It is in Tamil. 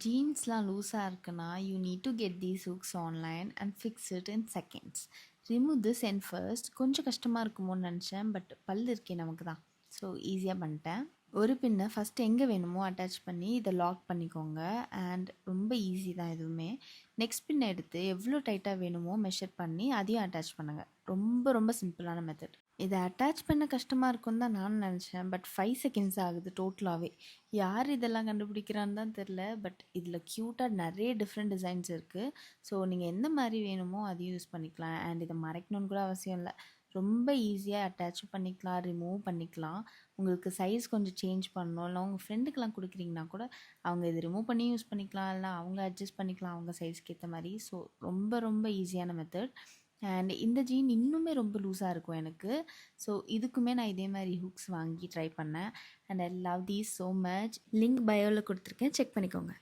ஜீன்ஸ்லாம் லூஸாக இருக்குன்னா you need to get these hooks online and fix it in seconds. Remove this and first. கொஞ்சம் கஷ்டமாக இருக்குமோன்னு நினச்சேன், பட் பல் இருக்கே நமக்கு தான், ஸோ ஈஸியாக பண்ணிட்டேன். ஒரு பின்னை ஃபஸ்ட்டு எங்கே வேணுமோ அட்டாச் பண்ணி இதை லாக் பண்ணிக்கோங்க. அண்ட் ரொம்ப ஈஸி தான் இதுவுமே. நெக்ஸ்ட் பின்னை எடுத்து எவ்வளோ டைட்டாக வேணுமோ மெஷர் பண்ணி அதையும் அட்டாச் பண்ணுங்கள். ரொம்ப ரொம்ப சிம்பிளான மெத்தட். இதை அட்டாச் பண்ண கஷ்டமாக இருக்கும்னு தான் நான் நினச்சேன், பட் 5 செகண்ட்ஸ் ஆகுது டோட்டலாகவே. யார் இதெல்லாம் கண்டுபிடிக்கிறான்னு தான் தெரில, பட் இதில் க்யூட்டாக நிறைய டிஃப்ரெண்ட் டிசைன்ஸ் இருக்குது. ஸோ நீங்கள் எந்த மாதிரி வேணுமோ அதையும் யூஸ் பண்ணிக்கலாம். அண்ட் இதை மறைக்கணும்னு கூட அவசியம் இல்லை. ரொம்ப ஈஸியாக அட்டாச் பண்ணிக்கலாம், ரிமூவ் பண்ணிக்கலாம். உங்களுக்கு சைஸ் கொஞ்சம் சேஞ்ச் பண்ணணும், இல்லை உங்கள் ஃப்ரெண்டுக்கெலாம் கொடுக்குறீங்கன்னா கூட அவங்க இதை ரிமூவ் பண்ணி யூஸ் பண்ணிக்கலாம், இல்லை அவங்க அட்ஜஸ்ட் பண்ணிக்கலாம் அவங்க சைஸ்க்கு ஏற்ற மாதிரி. ஸோ ரொம்ப ரொம்ப ஈஸியான மெத்தட். அண்ட் இந்த ஜீன் இன்னுமே ரொம்ப லூஸாக இருக்கும் எனக்கு. ஸோ இதுக்குமே நான் இதே மாதிரி ஹுக்ஸ் வாங்கி ட்ரை பண்ணேன். And I love these so much. Link பயோவில் கொடுத்துருக்கேன், செக் பண்ணிக்கோங்க.